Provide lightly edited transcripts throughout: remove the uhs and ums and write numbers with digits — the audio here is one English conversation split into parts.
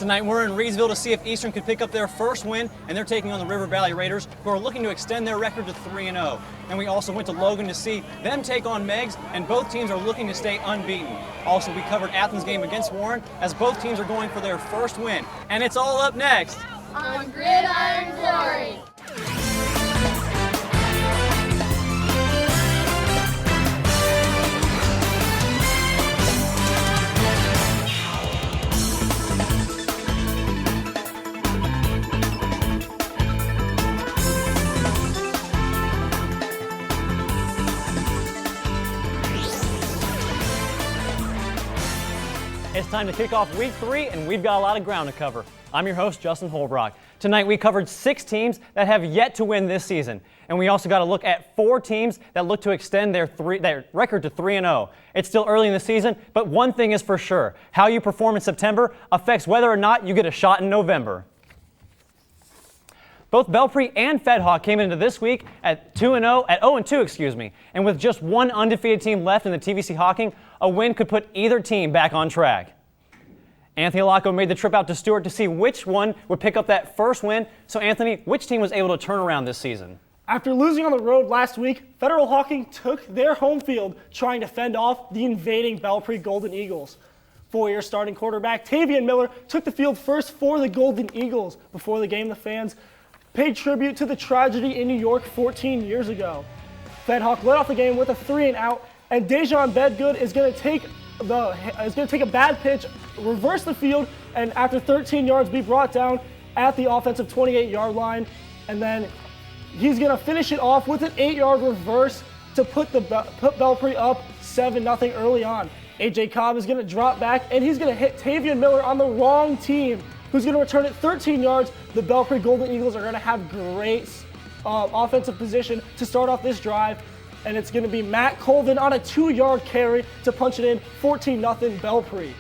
Tonight we're in Reedsville to see if Eastern could pick up their first win, and they're taking on the River Valley Raiders, who are looking to extend their record to 3-0. And we also went to Logan to see them take on Meigs, and both teams are looking to stay unbeaten. Also, we covered Athens' game against Warren, as both teams are going for their first win. And it's all up next on Gridiron Glory. It's time to kick off week 3, and we've got a lot of ground to cover. I'm your host, Justin Holbrook. Tonight we covered 6 teams that have yet to win this season, and we also got to look at 4 teams that look to extend their record to 3-0. It's still early in the season, but one thing is for sure: how you perform in September affects whether or not you get a shot in November. Both Belpre and Fedhawk came into this week at 0-2, and with just one undefeated team left in the TVC Hawking, a win could put either team back on track. Anthony Lacco made the trip out to Stewart to see which one would pick up that first win. So Anthony, which team was able to turn around this season? After losing on the road last week, Federal Hawking took their home field trying to fend off the invading Belpre Golden Eagles. 4-year starting quarterback Tavian Miller took the field first for the Golden Eagles. Before the game, the fans paid tribute to the tragedy in New York 14 years ago. Fedhawk led off the game with a 3-and-out, and Dejan Bedgood is going to take a bad pitch, reverse the field, and after 13 yards be brought down at the offensive 28-yard line, and then he's going to finish it off with an 8-yard reverse to put Belpre up 7-0 early on. AJ Cobb is going to drop back, and he's going to hit Tavian Miller on the wrong team, who's going to return it 13 yards. The Belpre Golden Eagles are going to have great offensive position to start off this drive, and it's going to be Matt Colvin on a 2-yard carry to punch it in 14-0 Belpre.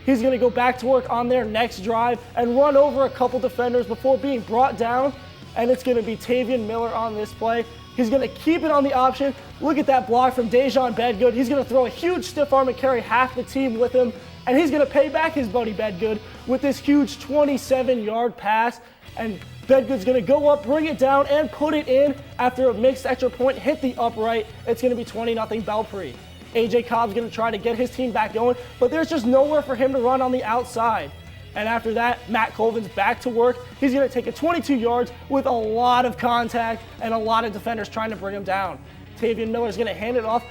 He's going to go back to work on their next drive and run over a couple defenders before being brought down, and it's going to be Tavian Miller on this play. He's going to keep it on the option. Look at that block from Dejan Bedgood. He's going to throw a huge stiff arm and carry half the team with him, and he's going to pay back his buddy Bedgood with this huge 27-yard pass, and Bedgood's going to go up, bring it down, and put it in after a mixed extra point hit the upright. It's going to be 20-0 Belpre. AJ Cobb's going to try to get his team back going, but there's just nowhere for him to run on the outside. And after that, Matt Colvin's back to work. He's going to take it 22 yards with a lot of contact and a lot of defenders trying to bring him down. Tavian Miller's going to hand it off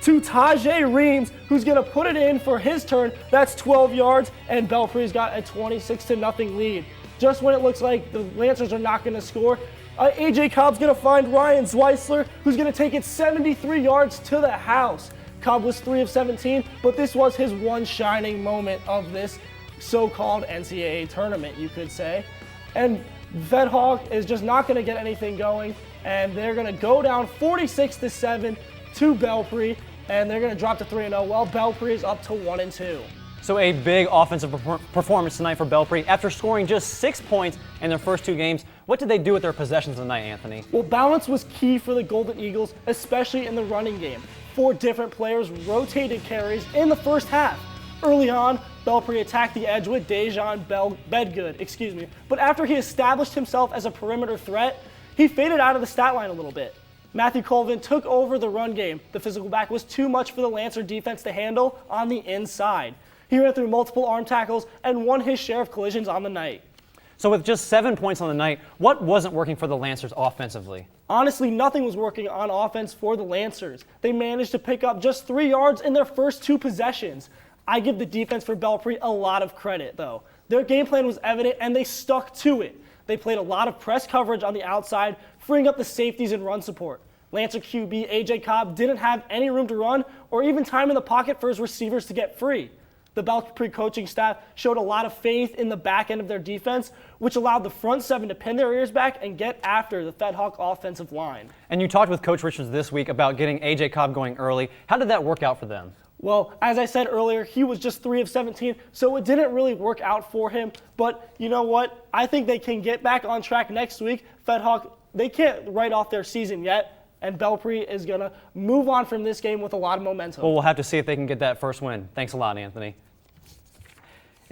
to Tajay Reams, who's going to put it in for his turn. That's 12 yards, and Belpre's got a 26-0 lead. Just when it looks like the Lancers are not going to score, AJ Cobb's going to find Ryan Zweisler, who's going to take it 73 yards to the house. Cobb was 3 of 17, but this was his one shining moment of this so-called NCAA tournament, you could say. And Fedhawk is just not going to get anything going, and they're going to go down 46-7 to Belpre, and they're going to drop to 3-0 while Belpre is up to 1-2. So a big offensive performance tonight for Belpre. After scoring just 6 points in their first 2 games, what did they do with their possessions tonight, Anthony? Well, balance was key for the Golden Eagles, especially in the running game. 4 different players rotated carries in the first half. Early on, Belpre attacked the edge with Dejan Bedgood, but after he established himself as a perimeter threat, he faded out of the stat line a little bit. Matthew Colvin took over the run game. The physical back was too much for the Lancer defense to handle on the inside. He ran through multiple arm tackles and won his share of collisions on the night. So with just 7 points on the night, what wasn't working for the Lancers offensively? Honestly, nothing was working on offense for the Lancers. They managed to pick up just 3 yards in their first 2 possessions. I give the defense for Belpre a lot of credit, though. Their game plan was evident, and they stuck to it. They played a lot of press coverage on the outside, freeing up the safeties and run support. Lancer QB AJ Cobb didn't have any room to run or even time in the pocket for his receivers to get free. The Belpre coaching staff showed a lot of faith in the back end of their defense, which allowed the front 7 to pin their ears back and get after the Fedhawk offensive line. And you talked with Coach Richards this week about getting AJ Cobb going early. How did that work out for them? Well, as I said earlier, he was just 3 of 17, so it didn't really work out for him. But you know what? I think they can get back on track next week. Fedhawk, they can't write off their season yet, and Belpre is going to move on from this game with a lot of momentum. Well, we'll have to see if they can get that first win. Thanks a lot, Anthony.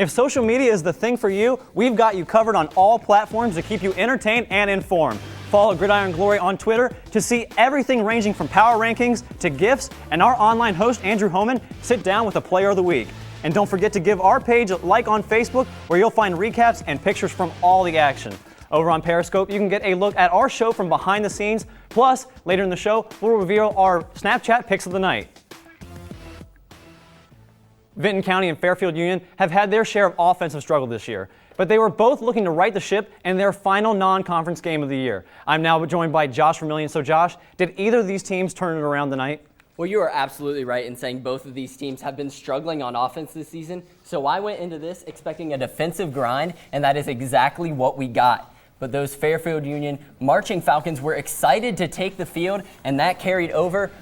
If social media is the thing for you, we've got you covered on all platforms to keep you entertained and informed. Follow Gridiron Glory on Twitter to see everything ranging from power rankings to gifts, and our online host, Andrew Homan, sit down with the Player of the Week. And don't forget to give our page a like on Facebook, where you'll find recaps and pictures from all the action. Over on Periscope, you can get a look at our show from behind the scenes. Plus, later in the show, we'll reveal our Snapchat picks of the night. Vinton County and Fairfield Union have had their share of offensive struggle this year, but they were both looking to right the ship in their final non-conference game of the year. I'm now joined by Josh Vermillion. So Josh, did either of these teams turn it around tonight? Well, you are absolutely right in saying both of these teams have been struggling on offense this season. So I went into this expecting a defensive grind, and that is exactly what we got. But those Fairfield Union marching Falcons were excited to take the field, and that carried over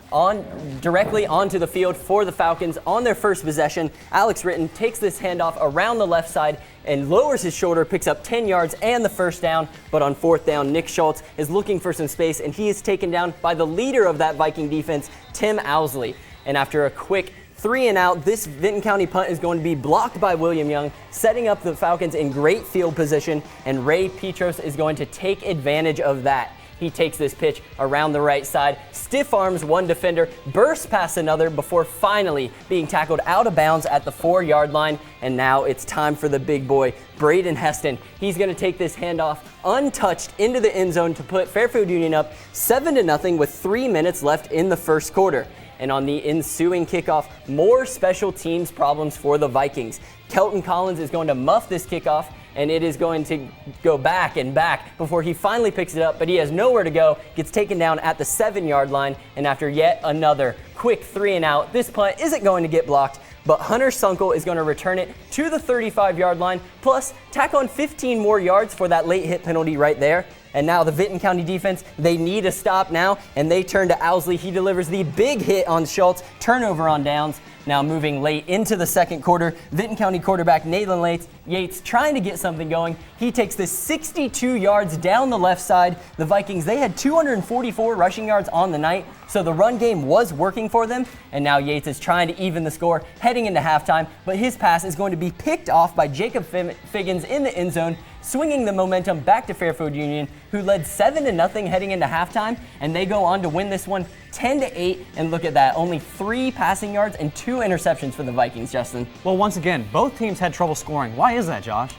directly onto the field for the Falcons on their first possession. Alex Ritten takes this handoff around the left side and lowers his shoulder, picks up 10 yards and the first down. But on fourth down, Nick Schultz is looking for some space, and he is taken down by the leader of that Viking defense, Tim Owsley. And after a quick 3 and out, this Vinton County punt is going to be blocked by William Young, setting up the Falcons in great field position, and Ray Petros is going to take advantage of that. He takes this pitch around the right side, stiff arms one defender, bursts past another before finally being tackled out of bounds at the 4-yard line. And now it's time for the big boy, Braden Heston. He's going to take this handoff untouched into the end zone to put Fairfield Union up 7-0 with 3 minutes left in the first quarter. And on the ensuing kickoff, more special teams problems for the Vikings. Kelton Collins is going to muff this kickoff, and it is going to go back and back before he finally picks it up, but he has nowhere to go, gets taken down at the 7-yard line, and after yet another quick 3 and out, this punt isn't going to get blocked, but Hunter Sunkel is going to return it to the 35-yard line, plus tack on 15 more yards for that late hit penalty right there. And now the Vinton County defense, they need a stop now, and they turn to Owsley. He delivers the big hit on Schultz, turnover on downs. Now moving late into the second quarter, Vinton County quarterback Nathan Yates trying to get something going. He takes this 62 yards down the left side. The Vikings, they had 244 rushing yards on the night, so the run game was working for them. And now Yates is trying to even the score heading into halftime, but his pass is going to be picked off by Jacob Figgins in the end zone, swinging the momentum back to Fairfield Union, who led 7-0 heading into halftime, and they go on to win this one 10-8. And look at that, only 3 passing yards and 2 interceptions for the Vikings, Justin. Well, once again, both teams had trouble scoring. Why is that, Josh?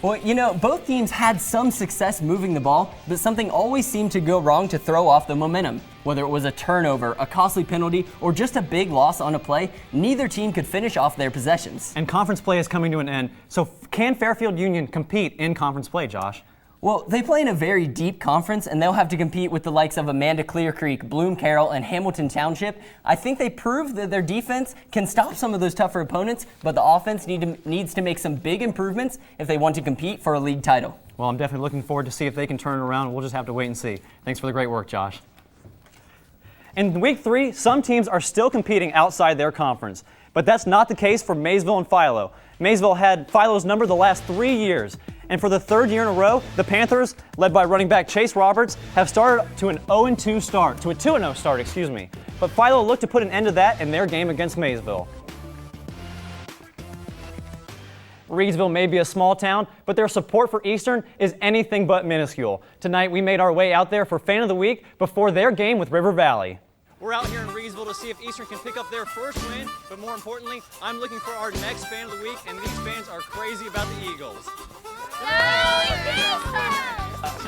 Well, you know, both teams had some success moving the ball, but something always seemed to go wrong to throw off the momentum. Whether it was a turnover, a costly penalty, or just a big loss on a play, neither team could finish off their possessions. And conference play is coming to an end, so can Fairfield Union compete in conference play, Josh? Well, they play in a very deep conference, and they'll have to compete with the likes of Amanda Clear Creek, Bloom Carroll, and Hamilton Township. I think they proved that their defense can stop some of those tougher opponents, but the offense needs to make some big improvements if they want to compete for a league title. Well, I'm definitely looking forward to see if they can turn it around. We'll just have to wait and see. Thanks for the great work, Josh. In week 3, some teams are still competing outside their conference, but that's not the case for Maysville and Philo. Maysville had Philo's number the last 3 years, and for the 3rd year in a row, the Panthers, led by running back Chase Roberts, have started to an 0-2 start, to a 2-0 start, excuse me. But Philo looked to put an end to that in their game against Maysville. Reidsville may be a small town, but their support for Eastern is anything but minuscule. Tonight, we made our way out there for Fan of the Week before their game with River Valley. We're out here in Reidsville to see if Eastern can pick up their first win, but more importantly, I'm looking for our next Fan of the Week, and these fans are crazy about the Eagles. So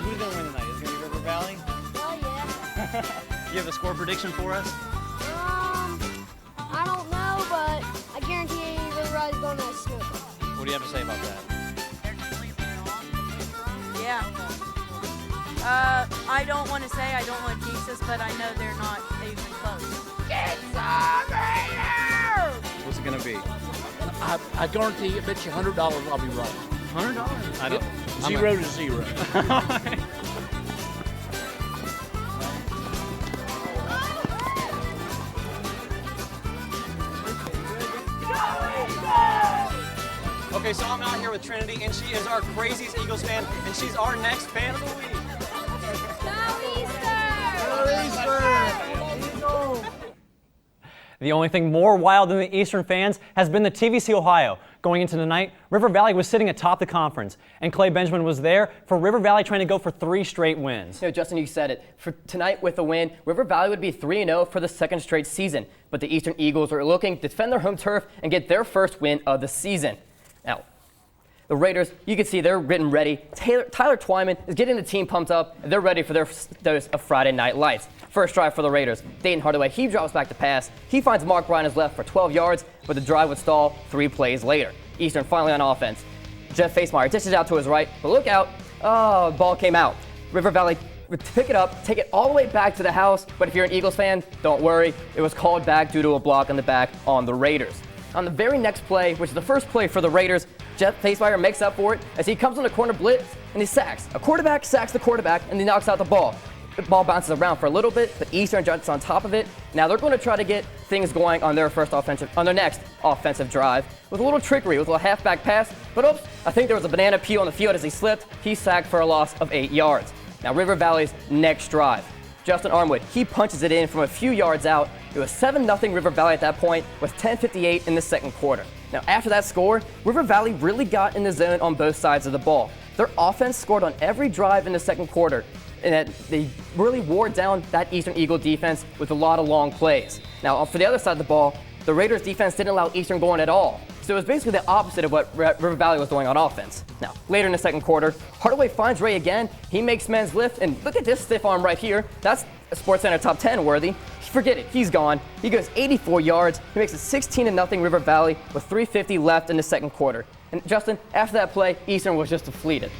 who's going to win tonight? Is it going to be River Valley? Oh, yeah. You have a score prediction for us? I don't know, but I guarantee you River Valley's going to smoke it. What do you have to say about that? Yeah. I don't want to say, I don't want to jinx us, but I know they're not even close. Get some here! What's it going to be? I guarantee you, bet you $100 I'll be wrong. $100? I don't. 0 to 0. Okay, so I'm out here with Trinity, and she is our craziest Eagles fan, and she's our next fan of the week. The only thing more wild than the Eastern fans has been the TVC Ohio. Going into tonight, River Valley was sitting atop the conference, and Clay Benjamin was there for River Valley trying to go for 3 straight wins. You know, Justin, you said it. For tonight with a win, River Valley would be 3-0 for the second straight season. But the Eastern Eagles are looking to defend their home turf and get their first win of the season. Now, the Raiders, you can see they're getting ready. Tyler Twyman is getting the team pumped up, and they're ready for their dose of Friday Night Lights. First drive for the Raiders. Dayton Hardaway, he drops back to pass. He finds Mark Bryan is left for 12 yards, but the drive would stall 3 plays later. Eastern finally on offense. Jeff Facemeyer dishes out to his right, but look out. Oh, ball came out. River Valley would pick it up, take it all the way back to the house, but if you're an Eagles fan, don't worry. It was called back due to a block on the back on the Raiders. On the very next play, which is the first play for the Raiders, Jeff Facemeyer makes up for it as he comes on the corner blitz and he sacks. A quarterback sacks the quarterback and he knocks out the ball. The ball bounces around for a little bit, but Eastern jumps on top of it. Now they're going to try to get things going on their next offensive drive with a little trickery, with a little halfback pass. But oops, I think there was a banana peel on the field as he slipped. He sacked for a loss of 8 yards. Now River Valley's next drive. Justin Armwood, he punches it in from a few yards out. It was 7-0 River Valley at that point with 10:58 in the second quarter. Now after that score, River Valley really got in the zone on both sides of the ball. Their offense scored on every drive in the second quarter, and they really wore down that Eastern Eagle defense with a lot of long plays. Now for the other side of the ball, the Raiders defense didn't allow Eastern going at all. So it was basically the opposite of what River Valley was doing on offense. Now, later in the second quarter, Hardaway finds Ray again. He makes men's lift, and look at this stiff arm right here. That's a SportsCenter top 10 worthy. Forget it, he's gone. He goes 84 yards. He makes it 16-0 River Valley with 3:50 left in the second quarter. And Justin, after that play, Eastern was just deflated.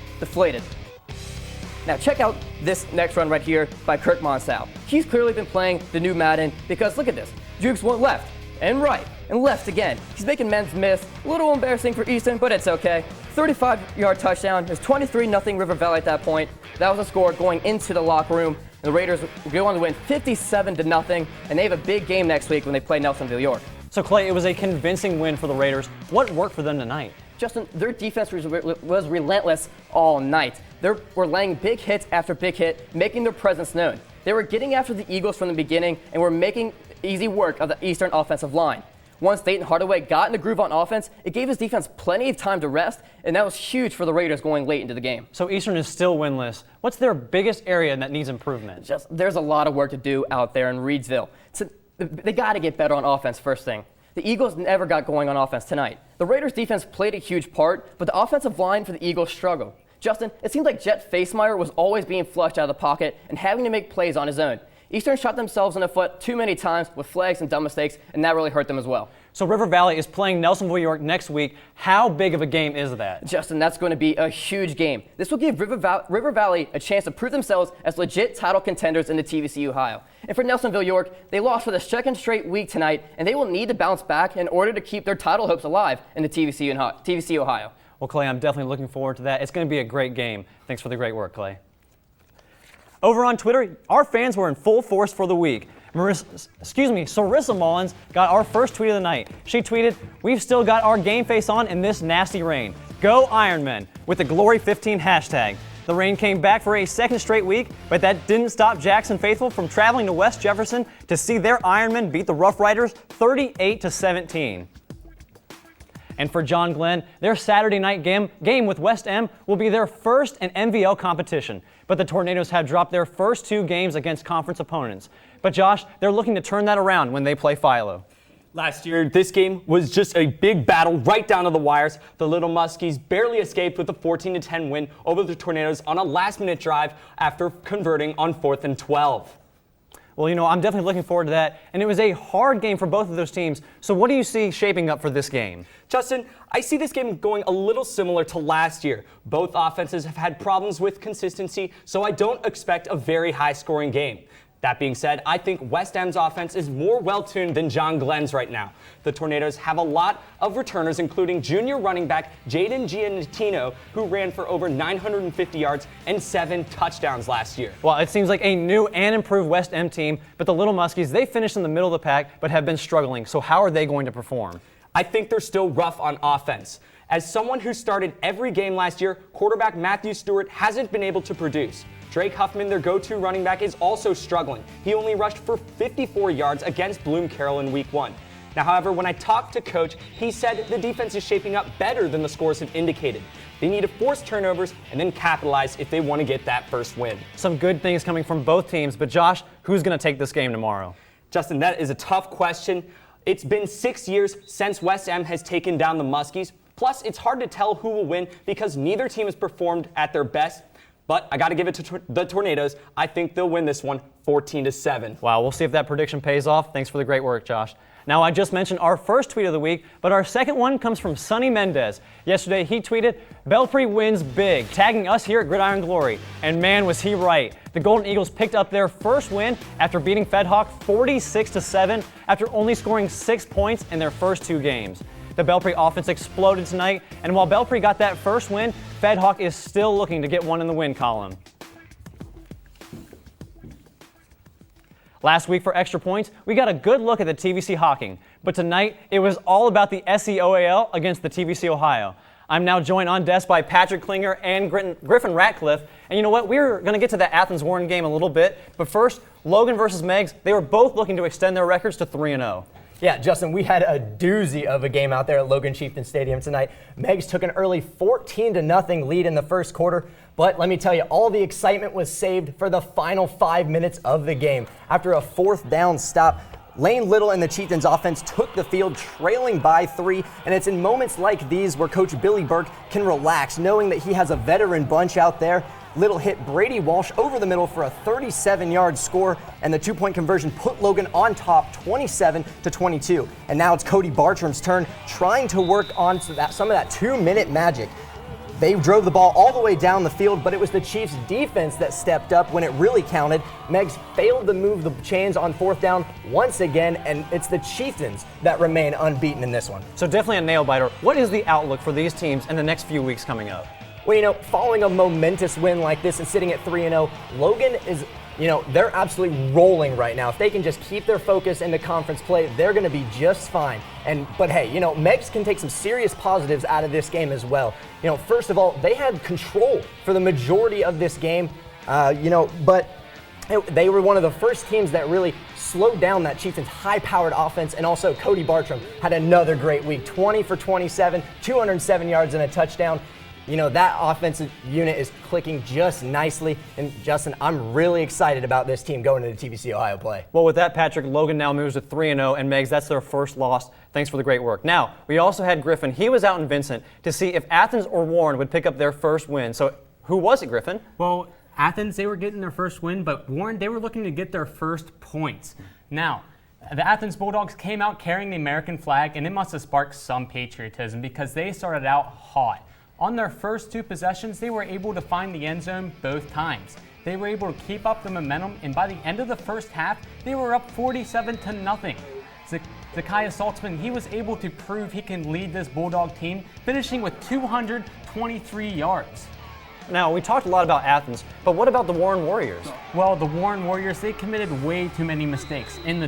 Now check out this next run right here by Kirk Monsal. He's clearly been playing the new Madden because look at this. Jukes went left and right and left again. He's making men's miss. A little embarrassing for Eastern, but it's okay. 35-yard touchdown. It was 23-0 River Valley at that point. That was a score going into the locker room. The Raiders go on to win 57-0, and they have a big game next week when they play Nelsonville, York. So Clay, it was a convincing win for the Raiders. What worked for them tonight? Justin, their defense was relentless all night. They were laying big hits after big hit, making their presence known. They were getting after the Eagles from the beginning and were making easy work of the Eastern offensive line. Once Dayton Hardaway got in the groove on offense, it gave his defense plenty of time to rest, and that was huge for the Raiders going late into the game. So Eastern is still winless. What's their biggest area that needs improvement? There's a lot of work to do out there in Reedsville. They got to get better on offense first thing. The Eagles never got going on offense tonight. The Raiders' defense played a huge part, but the offensive line for the Eagles struggled. Justin, it seemed like Jet Facemeyer was always being flushed out of the pocket and having to make plays on his own. Eastern shot themselves in the foot too many times with flags and dumb mistakes, and that really hurt them as well. So River Valley is playing Nelsonville, York next week. How big of a game is that? Justin, that's going to be a huge game. This will give River Valley a chance to prove themselves as legit title contenders in the TVC Ohio. And for Nelsonville, York, they lost for the second straight week tonight, and they will need to bounce back in order to keep their title hopes alive in the TVC Ohio. Well, Clay, I'm definitely looking forward to that. It's going to be a great game. Thanks for the great work, Clay. Over on Twitter, our fans were in full force for the week. Sarissa Mullins got our first tweet of the night. She tweeted, "We've still got our game face on in this nasty rain. Go Ironmen," with the Glory15 hashtag. The rain came back for a second straight week, but that didn't stop Jackson faithful from traveling to West Jefferson to see their Ironmen beat the Rough Riders 38-17. And for John Glenn, their Saturday night game with West M will be their first in MVL competition. But the Tornadoes have dropped their first 2 games against conference opponents. But Josh, they're looking to turn that around when they play Philo. Last year, this game was just a big battle right down to the wires. The Little Muskies barely escaped with a 14-10 win over the Tornadoes on a last-minute drive after converting on 4th and 12. Well, I'm definitely looking forward to that. And it was a hard game for both of those teams. So what do you see shaping up for this game? Justin, I see this game going a little similar to last year. Both offenses have had problems with consistency, so I don't expect a very high-scoring game. That being said, I think West M's offense is more well-tuned than John Glenn's right now. The Tornadoes have a lot of returners, including junior running back Jaden Giannatino, who ran for over 950 yards and 7 touchdowns last year. Well, it seems like a new and improved West M team, but the Little Muskies, they finished in the middle of the pack, but have been struggling. So how are they going to perform? I think they're still rough on offense. As someone who started every game last year, quarterback Matthew Stewart hasn't been able to produce. Drake Huffman, their go-to running back, is also struggling. He only rushed for 54 yards against Bloom Carroll in Week 1. Now, however, when I talked to Coach, he said the defense is shaping up better than the scores have indicated. They need to force turnovers and then capitalize if they want to get that first win. Some good things coming from both teams, but Josh, who's going to take this game tomorrow? Justin, that is a tough question. It's been 6 years since West Am has taken down the Muskies. Plus, it's hard to tell who will win because neither team has performed at their best. But I got to give it to the Tornadoes. I think they'll win this one 14-7. Wow, we'll see if that prediction pays off. Thanks for the great work, Josh. Now, I just mentioned our first tweet of the week, but our second one comes from Sonny Mendez. Yesterday, he tweeted, "Belpre wins big," tagging us here at Gridiron Glory. And man, was he right. The Golden Eagles picked up their first win after beating Fedhawk 46-7 after only scoring 6 points in their first 2 games. The Belpre offense exploded tonight, and while Belpre got that first win, Fedhawk is still looking to get one in the win column. Last week for Extra Points, we got a good look at the TVC Hawking, but tonight it was all about the SEOAL against the TVC Ohio. I'm now joined on desk by Patrick Klinger and Griffin Ratcliffe, and you know what, we're going to get to the Athens-Warren game a little bit, but first, Logan versus Meigs, they were both looking to extend their records to 3-0. Yeah, Justin, we had a doozy of a game out there at Logan Chieftain Stadium tonight. Meigs took an early 14-0 lead in the first quarter, but let me tell you, all the excitement was saved for the final 5 minutes of the game. After a 4th down stop, Lane Little and the Chieftains offense took the field trailing by 3, and it's in moments like these where Coach Billy Burke can relax, knowing that he has a veteran bunch out there. Little hit Brady Walsh over the middle for a 37-yard score, and the 2-point conversion put Logan on top 27-22. And now it's Cody Bartram's turn, trying to work on some of that 2-minute magic. They drove the ball all the way down the field, but it was the Chiefs' defense that stepped up when it really counted. Meigs failed to move the chains on 4th down once again, and it's the Chieftains that remain unbeaten in this one. So definitely a nail-biter. What is the outlook for these teams in the next few weeks coming up? Well, you know, following a momentous win like this and sitting at 3-0, Logan is, they're absolutely rolling right now. If they can just keep their focus into conference play, they're going to be just fine. But hey, Meigs can take some serious positives out of this game as well. First of all, they had control for the majority of this game, but they were one of the first teams that really slowed down that Chieftains' high-powered offense, and also Cody Bartram had another great week, 20 for 27, 207 yards and a touchdown. That offensive unit is clicking just nicely. And Justin, I'm really excited about this team going into TVC Ohio play. Well, with that, Patrick, Logan now moves to 3-0, and Meigs, that's their first loss. Thanks for the great work. Now, we also had Griffin. He was out in Vincent to see if Athens or Warren would pick up their first win. So who was it, Griffin? Well, Athens, they were getting their first win, but Warren, they were looking to get their first points. Now, the Athens Bulldogs came out carrying the American flag, and it must have sparked some patriotism because they started out hot. On their first 2 possessions, they were able to find the end zone both times. They were able to keep up the momentum, and by the end of the first half, they were up 47-0. Zakiah Saltzman, he was able to prove he can lead this Bulldog team, finishing with 223 yards. Now, we talked a lot about Athens, but what about the Warren Warriors? Well, the Warren Warriors, they committed way too many mistakes. In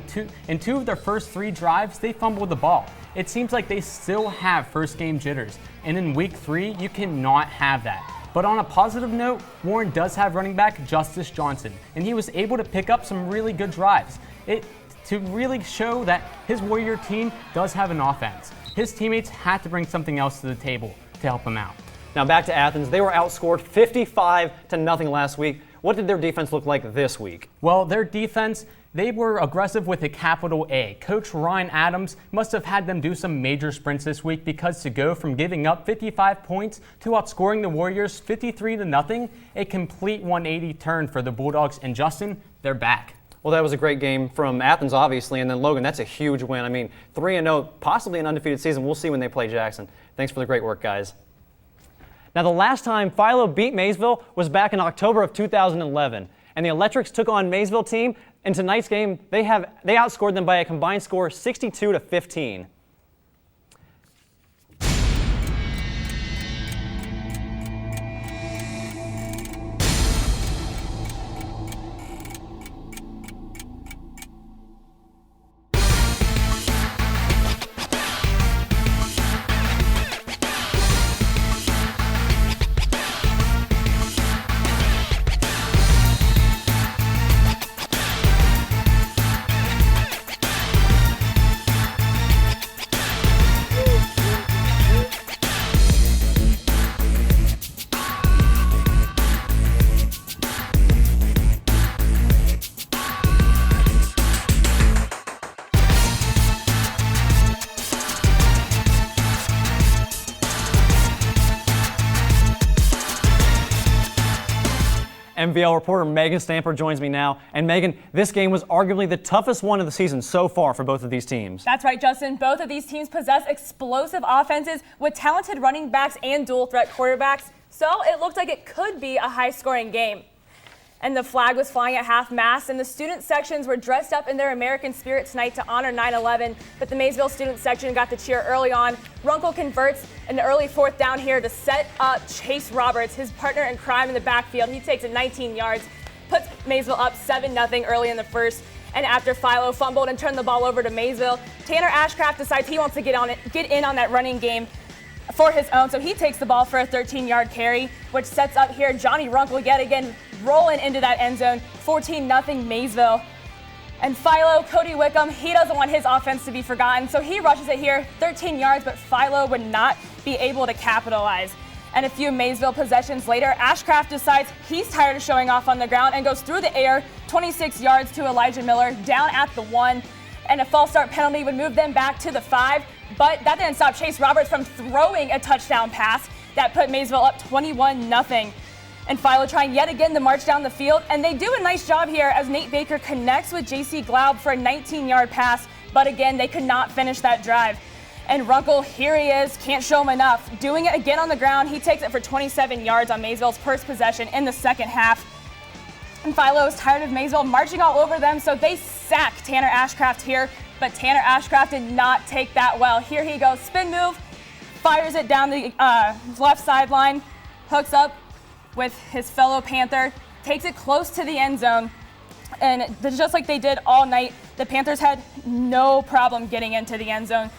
2 of their first 3 drives, they fumbled the ball. It seems like they still have first game jitters, and in week 3, you cannot have that. But on a positive note, Warren does have running back Justice Johnson, and he was able to pick up some really good drives to really show that his Warrior team does have an offense. His teammates had to bring something else to the table to help him out. Now back to Athens. They were outscored 55-0 last week. What did their defense look like this week? Well, their defense, they were aggressive with a capital A. Coach Ryan Adams must have had them do some major sprints this week because to go from giving up 55 points to outscoring the Warriors 53-0, a complete 180 turn for the Bulldogs. And Justin, they're back. Well, that was a great game from Athens, obviously, and then Logan, that's a huge win. I mean, 3-0, possibly an undefeated season. We'll see when they play Jackson. Thanks for the great work, guys. Now, the last time Philo beat Maysville was back in October of 2011, and the Electrics took on Maysville team. In tonight's game, they outscored them by a combined score 62-15. MVL reporter Megan Stamper joins me now. And Megan, this game was arguably the toughest one of the season so far for both of these teams. That's right, Justin. Both of these teams possess explosive offenses with talented running backs and dual threat quarterbacks. So it looked like it could be a high-scoring game. And the flag was flying at half-mast, and the student sections were dressed up in their American spirit tonight to honor 9/11. But the Maysville student section got to cheer early on. Runkle converts an early 4th down here to set up Chase Roberts, his partner in crime in the backfield. He takes it 19 yards, puts Maysville up 7-0 early in the first. And after Philo fumbled and turned the ball over to Maysville, Tanner Ashcraft decides he wants to get in on that running game for his own. So he takes the ball for a 13-yard carry, which sets up here Johnny Runkle yet again rolling into that end zone, 14-0 Maysville. And Philo, Cody Wickham, he doesn't want his offense to be forgotten, so he rushes it here, 13 yards, but Philo would not be able to capitalize. And a few Maysville possessions later, Ashcraft decides he's tired of showing off on the ground and goes through the air, 26 yards to Elijah Miller, down at the 1. And a false start penalty would move them back to the 5, but that didn't stop Chase Roberts from throwing a touchdown pass that put Maysville up 21-0. And Philo trying yet again to march down the field, and they do a nice job here as Nate Baker connects with J.C. Glaub for a 19-yard pass, but again, they could not finish that drive. And Runkle, here he is, can't show him enough. Doing it again on the ground, he takes it for 27 yards on Maysville's first possession in the second half. And Philo is tired of Maysville marching all over them, so they sack Tanner Ashcraft here, but Tanner Ashcraft did not take that well. Here he goes, spin move, fires it down the left sideline, hooks up with his fellow Panther, takes it close to the end zone, and just like they did all night, the Panthers had no problem getting into the end zone.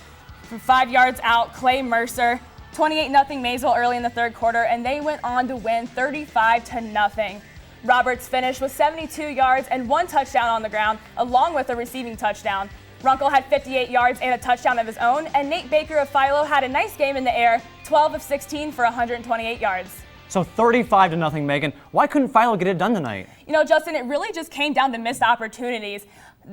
From 5 yards out, Clay Mercer, 28-0 Maysville early in the third quarter, and they went on to win 35-0. Roberts finished with 72 yards and 1 touchdown on the ground, along with a receiving touchdown. Runkle had 58 yards and a touchdown of his own, and Nate Baker of Philo had a nice game in the air, 12 of 16 for 128 yards. So 35-0, Megan. Why couldn't Philo get it done tonight? You know, Justin, it really just came down to missed opportunities.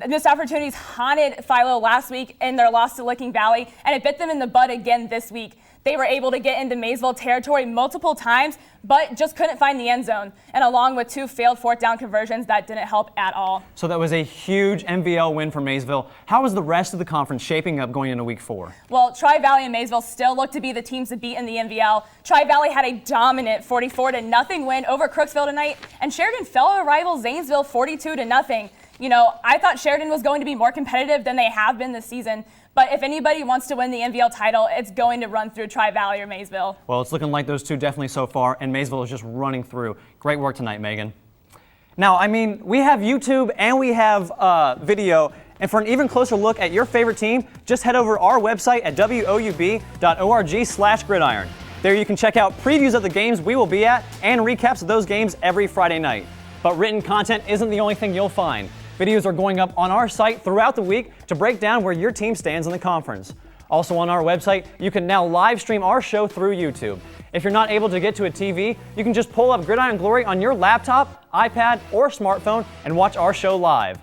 Missed opportunities haunted Philo last week in their loss to Licking Valley, and it bit them in the butt again this week. They were able to get into Maysville territory multiple times, but just couldn't find the end zone. And along with 2 failed 4th down conversions, that didn't help at all. So that was a huge MVL win for Maysville. How is the rest of the conference shaping up going into week 4? Well, Tri-Valley and Maysville still look to be the teams to beat in the MVL. Tri-Valley had a dominant 44-0 win over Crooksville tonight, and Sheridan fellow rival Zanesville 42-0. You know, I thought Sheridan was going to be more competitive than they have been this season. But if anybody wants to win the MVL title, it's going to run through Tri-Valley or Maysville. Well, it's looking like those two definitely so far, and Maysville is just running through. Great work tonight, Megan. Now, I mean, we have YouTube and we have video, and for an even closer look at your favorite team, just head over to our website at woub.org/gridiron. There you can check out previews of the games we will be at and recaps of those games every Friday night. But written content isn't the only thing you'll find. Videos are going up on our site throughout the week to break down where your team stands in the conference. Also on our website, you can now live stream our show through YouTube. If you're not able to get to a TV, you can just pull up Gridiron Glory on your laptop, iPad, or smartphone and watch our show live.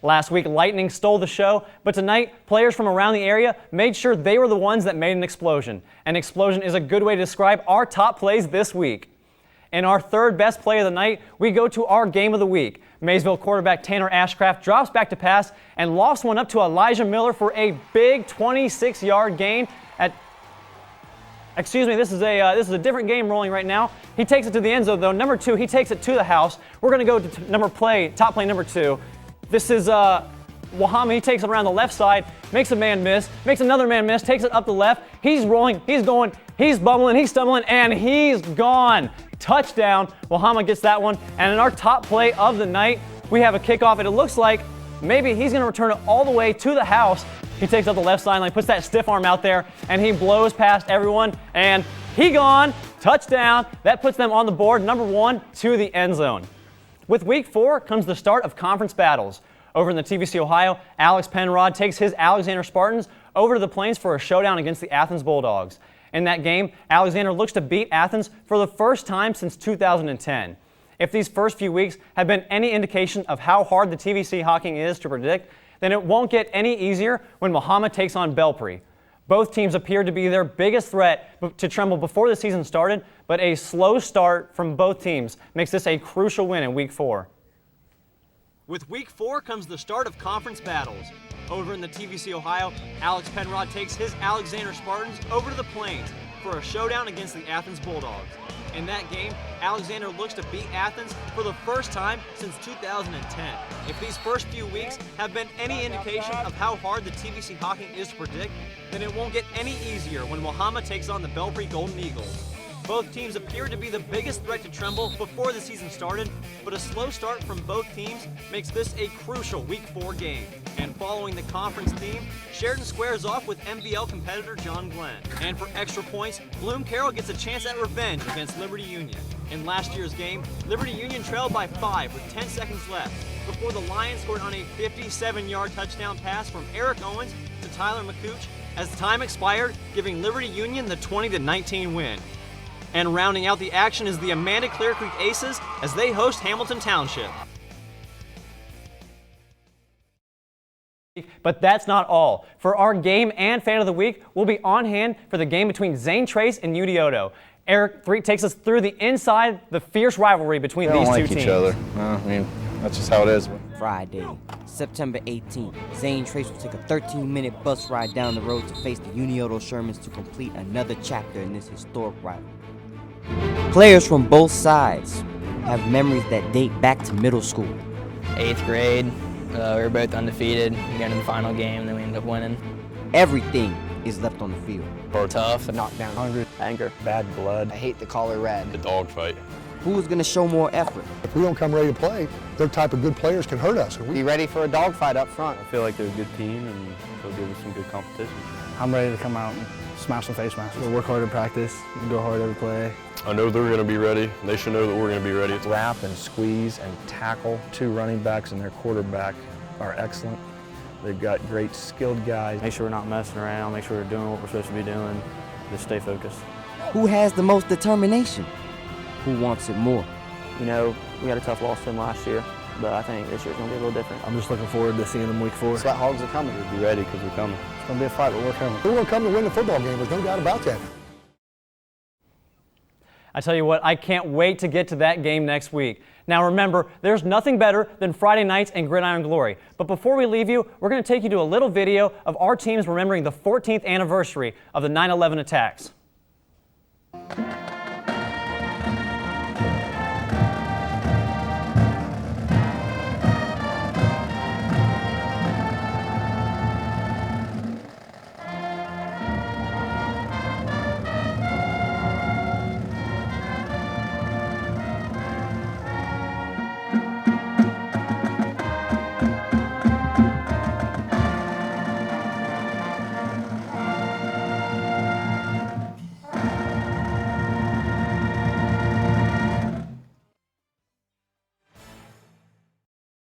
Last week, lightning stole the show, but tonight, players from around the area made sure they were the ones that made an explosion. An explosion is a good way to describe our top plays this week. In our third best play of the night, we go to our game of the week. Maysville quarterback Tanner Ashcraft drops back to pass and lofts one up to Elijah Miller for a big 26-yard gain. This is a different game rolling right now. He takes it to the end zone though. Number 2, he takes it to the house. We're going to go to top play number 2. This is Wahama. He takes it around the left side, makes a man miss, makes another man miss, takes it up the left. He's rolling, he's going, he's bumbling, he's stumbling, and he's gone. Touchdown. Wahama gets that one. And in our top play of the night, we have a kickoff, and it looks like maybe he's going to return it all the way to the house. He takes up the left sideline, puts that stiff arm out there, and he blows past everyone, and he gone. Touchdown. That puts them on the board, number 1, to the end zone. With week 4 comes the start of conference battles. Over in the TVC Ohio, Alex Penrod takes his Alexander Spartans over to the Plains for a showdown against the Athens Bulldogs. In that game, Alexander looks to beat Athens for the first time since 2010. If these first few weeks have been any indication of how hard the TVC hockey is to predict, then it won't get any easier when Muhammad takes on Belpre. Both teams appeared to be their biggest threat to Trumbull before the season started, but a slow start from both teams makes this a crucial win in Week 4. With Week 4 comes the start of conference battles. Over in the TVC Ohio, Alex Penrod takes his Alexander Spartans over to the Plains for a showdown against the Athens Bulldogs. In that game, Alexander looks to beat Athens for the first time since 2010. If these first few weeks have been any indication of how hard the TVC Hawking is to predict, then it won't get any easier when Wahama takes on the Belpre Golden Eagles. Both teams appeared to be the biggest threat to Trumbull before the season started, but a slow start from both teams makes this a crucial Week 4 game. And following the conference theme, Sheridan squares off with MVL competitor John Glenn. And for extra points, Bloom Carroll gets a chance at revenge against Liberty Union. In last year's game, Liberty Union trailed by 5 with 10 seconds left before the Lions scored on a 57-yard touchdown pass from Eric Owens to Tyler McCooch as time expired, giving Liberty Union the 20-19 win. And rounding out the action is the Amanda Clear Creek Aces as they host Hamilton Township. But that's not all. For our game and fan of the week, we'll be on hand for the game between Zane Trace and UD Odo. Eric takes us through the inside, the fierce rivalry between these two teams. They don't like each other. I mean, that's just how it is. Friday, September 18th, Zane Trace will take a 13-minute bus ride down the road to face the UD Odo Shermans to complete another chapter in this historic rivalry. Players from both sides have memories that date back to middle school. 8th grade, we were both undefeated. We got into the final game, then we ended up winning. Everything is left on the field. We're tough. Knockdown, hungry, anger, bad blood. I hate the color red. The dog fight. Who is going to show more effort? If we don't come ready to play, their type of good players can hurt us. Be ready for a dogfight up front. I feel like they're a good team and they'll give us some good competition. I'm ready to come out and smash some face masks. We'll work hard in practice, go hard every play. I know they're going to be ready. They should know that we're going to be ready. Wrap and squeeze and tackle. 2 running backs and their quarterback are excellent. They've got great skilled guys. Make sure we're not messing around, make sure we're doing what we're supposed to be doing, just stay focused. Who has the most determination? Who wants it more? You know, we had a tough loss to them last year, but I think this year's going to be a little different. I'm just looking forward to seeing them Week 4. Sweat Hogs are coming. We'll be ready because we're coming. It's going to be a fight, but we're coming. We're going to come to win the football game. There's no doubt about that. I tell you what, I can't wait to get to that game next week. Now remember, there's nothing better than Friday nights and Gridiron Glory. But before we leave you, we're going to take you to a little video of our teams remembering the 14th anniversary of the 9/11 attacks.